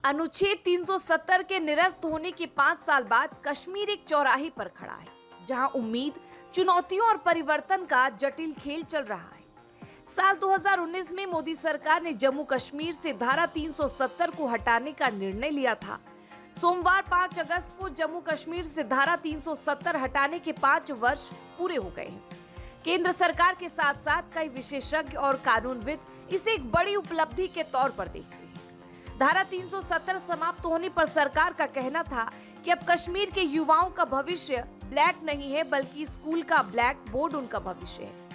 अनुच्छेद 370 के निरस्त होने के 5 साल बाद कश्मीर एक चौराहे पर खड़ा है, जहां उम्मीद, चुनौतियों और परिवर्तन का जटिल खेल चल रहा है। साल 2019 में मोदी सरकार ने जम्मू कश्मीर से धारा 370 को हटाने का निर्णय लिया था। सोमवार 5 अगस्त को जम्मू कश्मीर से धारा 370 हटाने के 5 वर्ष पूरे हो गए हैं। केंद्र सरकार के साथ साथ कई विशेषज्ञ और कानूनविद इसे एक बड़ी उपलब्धि के तौर पर देखते हैं। धारा 370 समाप्त होने पर सरकार का कहना था कि अब कश्मीर के युवाओं का भविष्य ब्लैक नहीं है, बल्कि स्कूल का ब्लैक बोर्ड उनका भविष्य है।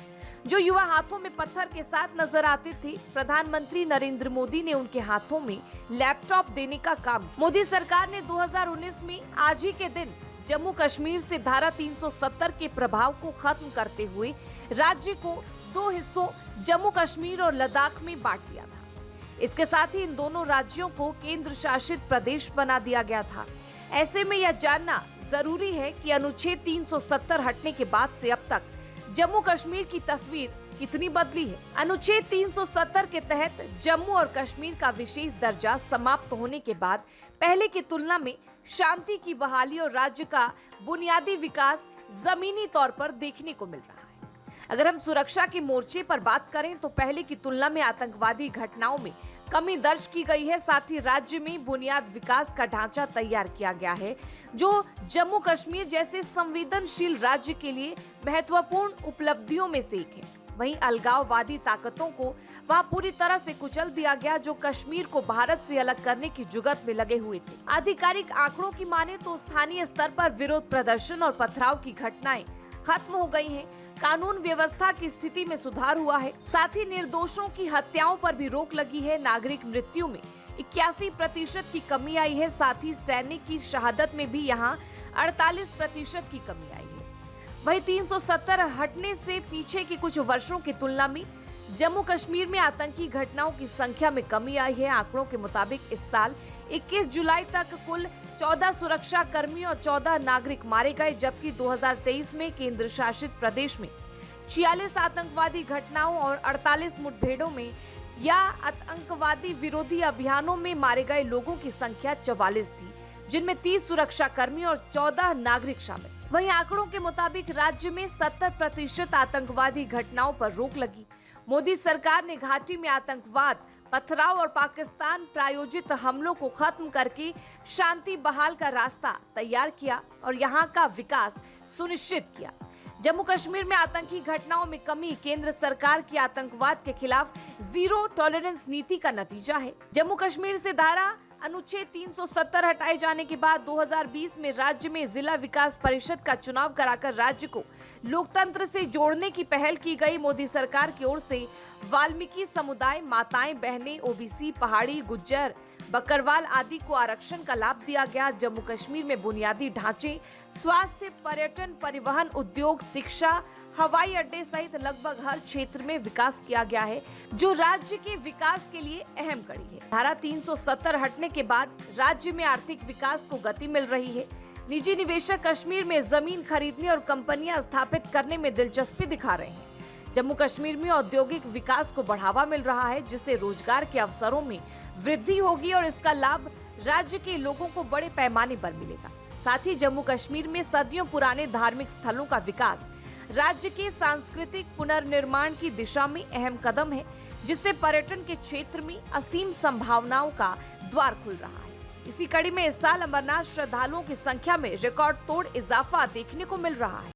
जो युवा हाथों में पत्थर के साथ नजर आते थे, प्रधानमंत्री नरेंद्र मोदी ने उनके हाथों में लैपटॉप देने का काम। मोदी सरकार ने 2019 में आज ही के दिन जम्मू कश्मीर से धारा 370 के प्रभाव को खत्म करते हुए राज्य को 2 हिस्सों जम्मू कश्मीर और लद्दाख में बांट दिया था। इसके साथ ही इन दोनों राज्यों को केंद्र शासित प्रदेश बना दिया गया था। ऐसे में यह जानना जरूरी है कि अनुच्छेद 370 हटने के बाद से अब तक जम्मू कश्मीर की तस्वीर कितनी बदली है। अनुच्छेद 370 के तहत जम्मू और कश्मीर का विशेष दर्जा समाप्त होने के बाद पहले की तुलना में शांति की बहाली और राज्य का बुनियादी विकास जमीनी तौर पर देखने को मिल रहा है। अगर हम सुरक्षा के मोर्चे पर बात करें तो पहले की तुलना में आतंकवादी घटनाओं में कमी दर्ज की गई है। साथ ही राज्य में बुनियाद विकास का ढांचा तैयार किया गया है, जो जम्मू कश्मीर जैसे संवेदनशील राज्य के लिए महत्वपूर्ण उपलब्धियों में से एक है। वहीं अलगाववादी ताकतों को वहां पूरी तरह से कुचल दिया गया, जो कश्मीर को भारत से अलग करने की जुगत में लगे हुए थे। आधिकारिक आंकड़ों की माने तो स्थानीय स्तर पर विरोध प्रदर्शन और पथराव की घटनाएं खत्म हो गई हैं। कानून व्यवस्था की स्थिति में सुधार हुआ है। साथ ही निर्दोषों की हत्याओं पर भी रोक लगी है। नागरिक मृत्यु में 81% की कमी आई है। साथ ही सैनिक की शहादत में भी यहां 48% की कमी आई है। वहीं 370 हटने से पीछे के कुछ वर्षों की तुलना में जम्मू कश्मीर में आतंकी घटनाओं की संख्या में कमी आई है। आंकड़ों के मुताबिक इस साल 21 जुलाई तक कुल 14 सुरक्षा कर्मी और 14 नागरिक मारे गए, जबकि 2023 में केंद्र शासित प्रदेश में 46 आतंकवादी घटनाओं और 48 मुठभेड़ों में या आतंकवादी विरोधी अभियानों में मारे गए लोगों की संख्या 44 थी, जिनमें 30 सुरक्षा कर्मी और 14 नागरिक शामिल। वहीं आंकड़ों के मुताबिक राज्य में 70% आतंकवादी घटनाओं पर रोक लगी। मोदी सरकार ने घाटी में आतंकवाद, पथराव और पाकिस्तान प्रायोजित हमलों को खत्म करके शांति बहाल का रास्ता तैयार किया और यहां का विकास सुनिश्चित किया। जम्मू कश्मीर में आतंकी घटनाओं में कमी केंद्र सरकार की आतंकवाद के खिलाफ जीरो टॉलरेंस नीति का नतीजा है। जम्मू कश्मीर से धारा अनुच्छेद 370 हटाए जाने के बाद 2020 में राज्य में जिला विकास परिषद का चुनाव कराकर राज्य को लोकतंत्र से जोड़ने की पहल की गई। मोदी सरकार की ओर से वाल्मीकि समुदाय, माताएं, बहनें, ओबीसी, पहाड़ी, गुज्जर, बकरवाल आदि को आरक्षण का लाभ दिया गया। जम्मू कश्मीर में बुनियादी ढांचे, स्वास्थ्य, पर्यटन, परिवहन, उद्योग, शिक्षा, हवाई अड्डे सहित लगभग हर क्षेत्र में विकास किया गया है, जो राज्य के विकास के लिए अहम कड़ी है। धारा 370 हटने के बाद राज्य में आर्थिक विकास को गति मिल रही है। निजी निवेशक कश्मीर में जमीन खरीदने और कंपनियां स्थापित करने में दिलचस्पी दिखा रहे हैं। जम्मू कश्मीर में औद्योगिक विकास को बढ़ावा मिल रहा है, जिससे रोजगार के अवसरों में वृद्धि होगी और इसका लाभ राज्य के लोगों को बड़े पैमाने पर मिलेगा। साथ ही जम्मू कश्मीर में सदियों पुराने धार्मिक स्थलों का विकास राज्य के सांस्कृतिक पुनर्निर्माण की दिशा में अहम कदम है, जिससे पर्यटन के क्षेत्र में असीम संभावनाओं का द्वार खुल रहा है। इसी कड़ी में इस साल अमरनाथ श्रद्धालुओं की संख्या में रिकॉर्ड तोड़ इजाफा देखने को मिल रहा है।